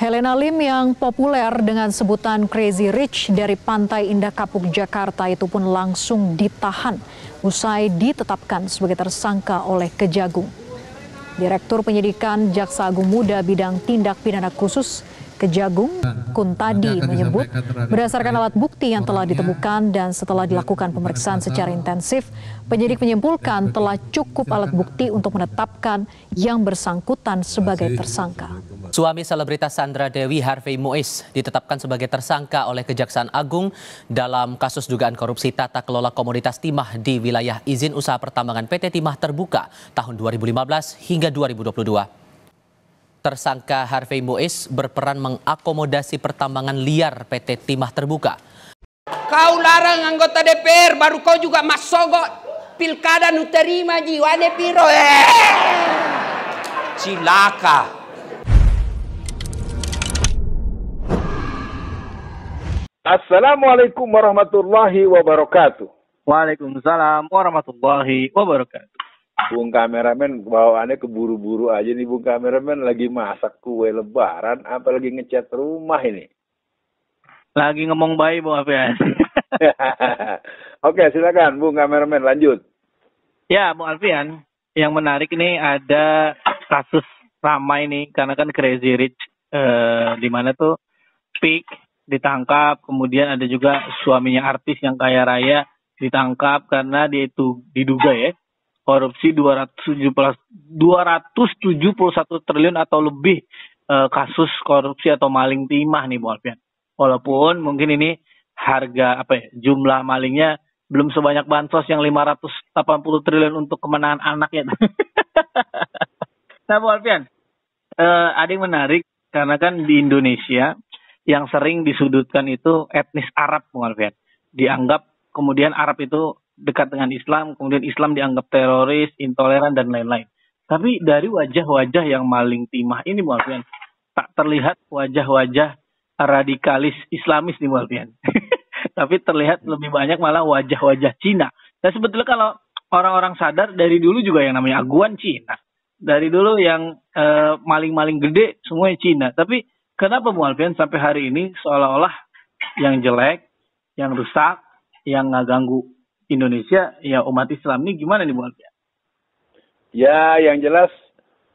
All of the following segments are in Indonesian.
Helena Lim yang populer dengan sebutan Crazy Rich dari Pantai Indah Kapuk, Jakarta itu pun langsung ditahan usai ditetapkan sebagai tersangka oleh Kejagung. Direktur Penyidikan Jaksa Agung Muda Bidang Tindak Pidana Khusus Kejagung, Kuntadi, menyebut berdasarkan alat bukti yang telah ditemukan dan setelah dilakukan pemeriksaan secara intensif, penyidik menyimpulkan telah cukup alat bukti untuk menetapkan yang bersangkutan sebagai tersangka. Suami selebritas Sandra Dewi, Harvey Muiz, ditetapkan sebagai tersangka oleh Kejaksaan Agung dalam kasus dugaan korupsi tata kelola komoditas timah di wilayah izin usaha pertambangan PT Timah Terbuka tahun 2015 hingga 2022. Tersangka Harvey Muiz berperan mengakomodasi pertambangan liar PT Timah Terbuka. Kau larang anggota DPR, baru kau juga masogok pilkada nu terima jiwane piro. Cilaka. Assalamualaikum warahmatullahi wabarakatuh. Waalaikumsalam warahmatullahi wabarakatuh. Bung kameramen bawaannya keburu-buru aja nih. Bung kameramen lagi masak kue lebaran apa lagi ngecat rumah ini? Lagi ngomong baik Bung Alfian. Oke, silakan Bung kameramen lanjut. Ya Bung Alfian, yang menarik ini ada kasus ramai nih karena kan Crazy Rich di mana tuh Peak ditangkap, kemudian ada juga suaminya artis yang kaya raya ditangkap karena dia itu diduga ya korupsi 271 triliun atau lebih kasus korupsi atau maling timah nih Bu Alfian. Walaupun mungkin ini harga jumlah malingnya belum sebanyak bansos yang 580 triliun untuk kemenangan anaknya. Nah Bu Alfian, ada yang menarik karena kan di Indonesia yang sering disudutkan itu etnis Arab Bu Alfian. Dianggap kemudian Arab itu dekat dengan Islam, kemudian Islam dianggap teroris, intoleran, dan lain-lain. Tapi dari wajah-wajah yang maling timah ini, Bu Alfian, tak terlihat wajah-wajah radikalis Islamis nih, Bu Alfian. Tapi terlihat lebih banyak malah wajah-wajah Cina. Dan sebetulnya kalau orang-orang sadar, dari dulu juga yang namanya aguan Cina. Dari dulu yang maling-maling gede, semuanya Cina. Tapi kenapa, Bu Alfian, sampai hari ini seolah-olah yang jelek, yang rusak, yang nggak ganggu Indonesia, ya umat Islam ini gimana nih Bu Alfian? Ya, yang jelas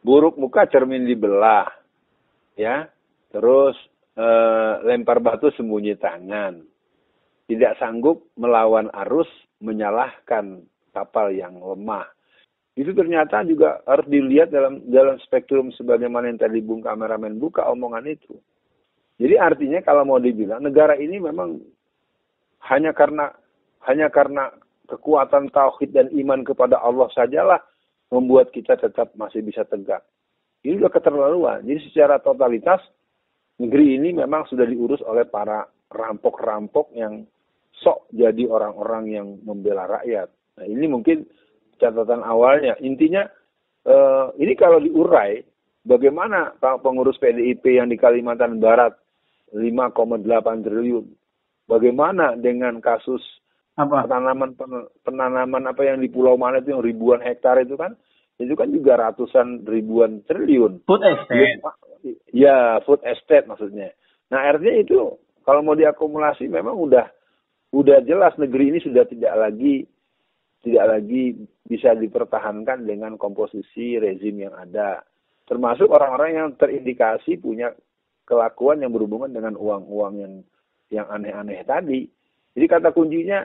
buruk muka cermin dibelah, ya. Terus lempar batu sembunyi tangan, tidak sanggup melawan arus, menyalahkan kapal yang lemah. Itu ternyata juga harus dilihat dalam spektrum sebagaimana yang tadi Bung kameramen buka omongan itu. Jadi artinya kalau mau dibilang negara ini memang hanya karena kekuatan tauhid dan iman kepada Allah sajalah membuat kita tetap masih bisa tegak. Ini sudah keterlaluan. Jadi secara totalitas negeri ini memang sudah diurus oleh para rampok-rampok yang sok jadi orang-orang yang membela rakyat. Nah ini mungkin catatan awalnya. Intinya ini kalau diurai, bagaimana pengurus PDIP yang di Kalimantan Barat 5,8 triliun. Bagaimana dengan kasus penanaman apa yang di Pulau Mana itu yang ribuan hektar itu kan juga ratusan ribuan triliun. Food estate. Ya, food estate maksudnya. Nah, artinya itu kalau mau diakumulasi memang udah jelas negeri ini sudah tidak lagi bisa dipertahankan dengan komposisi rezim yang ada. Termasuk orang-orang yang terindikasi punya kelakuan yang berhubungan dengan uang-uang yang aneh-aneh tadi. Jadi kata kuncinya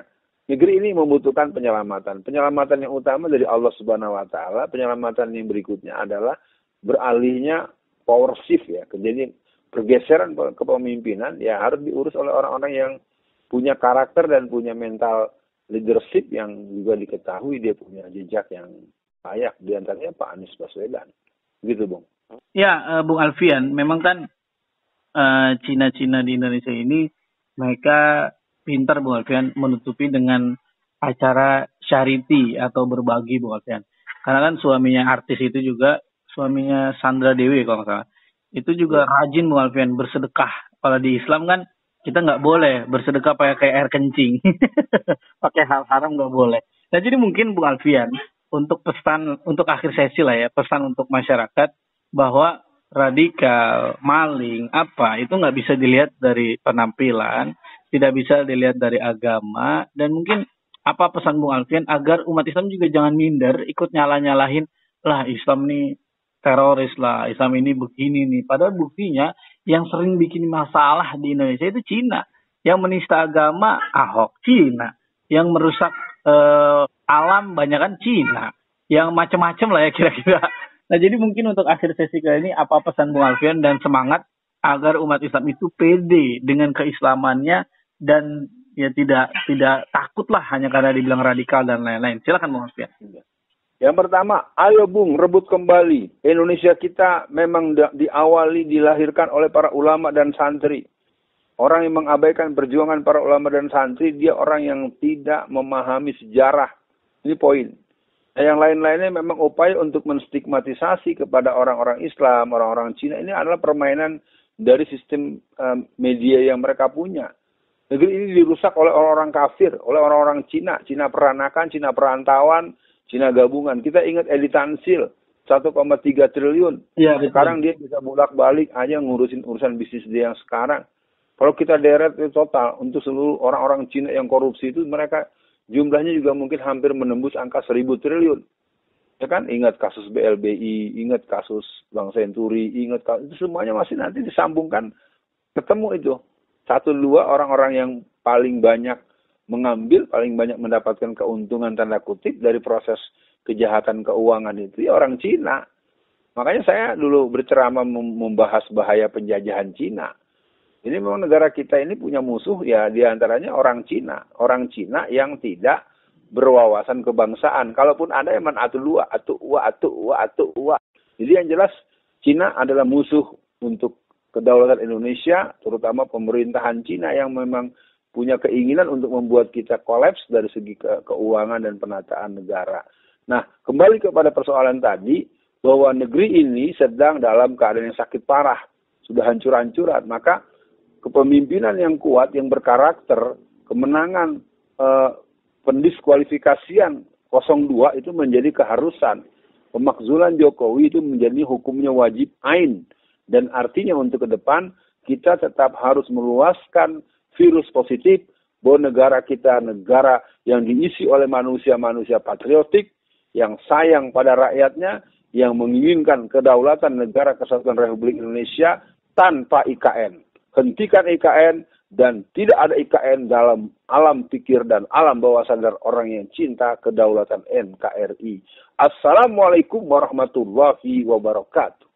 negeri ini membutuhkan penyelamatan. Penyelamatan yang utama dari Allah Subhanahu wa taala, penyelamatan yang berikutnya adalah beralihnya power shift ya. Jadi pergeseran kepemimpinan ya harus diurus oleh orang-orang yang punya karakter dan punya mental leadership yang juga diketahui dia punya jejak yang layak, di antaranya Pak Anies Baswedan. Gitu, Bung. Ya, Bung Alfian, memang kan Cina-Cina di Indonesia ini mereka pintar Bu Alfian menutupi dengan acara charity atau berbagi Bu Alfian. Karena kan suaminya artis itu juga, suaminya Sandra Dewi kalau nggak salah, itu juga rajin Bu Alfian bersedekah. Kalau di Islam kan kita nggak boleh bersedekah pakai air kencing. Pakai hal haram nggak boleh. Nah jadi mungkin Bu Alfian, untuk pesan, untuk akhir sesi lah ya, pesan untuk masyarakat bahwa radikal, maling, apa, itu nggak bisa dilihat dari penampilan, tidak bisa dilihat dari agama, dan mungkin apa pesan Bung Alfian agar umat Islam juga jangan minder, ikut nyalah-nyalahin, lah Islam nih teroris lah, Islam ini begini nih. Padahal buktinya yang sering bikin masalah di Indonesia itu Cina. Yang menista agama, Ahok, Cina. Yang merusak alam, banyakan Cina. Yang macam-macam lah ya kira-kira. Nah, jadi mungkin untuk akhir sesi kali ini, apa pesan Bung Alfian dan semangat agar umat Islam itu pede dengan keislamannya dan ya tidak takutlah hanya karena dibilang radikal dan lain-lain. Silakan Bung Alfian. Yang pertama, ayo Bung, rebut kembali. Indonesia kita memang dilahirkan oleh para ulama dan santri. Orang yang mengabaikan perjuangan para ulama dan santri, dia orang yang tidak memahami sejarah. Ini poin. Nah, yang lain-lainnya memang upaya untuk menstigmatisasi kepada orang-orang Islam, orang-orang Cina. Ini adalah permainan dari sistem media yang mereka punya. Negeri ini dirusak oleh orang-orang kafir, oleh orang-orang Cina. Cina peranakan, Cina perantauan, Cina gabungan. Kita ingat Edi Tansil, 1,3 triliun. Ya, sekarang dia bisa bolak-balik aja ngurusin urusan bisnis dia yang sekarang. Kalau kita deret itu total, untuk seluruh orang-orang Cina yang korupsi itu, mereka jumlahnya juga mungkin hampir menembus angka 1.000 triliun. Ya kan, ingat kasus BLBI, ingat kasus Bank Senturi, ingat itu semuanya masih nanti disambungkan, ketemu itu. 1-2 orang-orang yang paling banyak mengambil, paling banyak mendapatkan keuntungan tanda kutip dari proses kejahatan keuangan itu ya orang Cina. Makanya saya dulu berceramah membahas bahaya penjajahan Cina. Ini memang negara kita ini punya musuh ya diantaranya orang Cina. Orang Cina yang tidak berwawasan kebangsaan. Kalaupun ada yang atu uwa. Jadi yang jelas Cina adalah musuh untuk kedaulatan Indonesia, terutama pemerintahan Cina yang memang punya keinginan untuk membuat kita kolaps dari segi keuangan dan penataan negara. Nah, kembali kepada persoalan tadi, bahwa negeri ini sedang dalam keadaan yang sakit parah. Sudah hancur-hancuran. Maka kepemimpinan yang kuat, yang berkarakter, kemenangan, pendiskualifikasian 02 itu menjadi keharusan. Pemakzulan Jokowi itu menjadi hukumnya wajib ain. Dan artinya untuk ke depan, kita tetap harus meluaskan virus positif bahwa negara kita negara yang diisi oleh manusia-manusia patriotik, yang sayang pada rakyatnya, yang menginginkan kedaulatan negara kesatuan Republik Indonesia tanpa IKN. Hentikan IKN dan tidak ada IKN dalam alam pikir dan alam bawah sadar orang yang cinta kedaulatan NKRI. Assalamualaikum warahmatullahi wabarakatuh.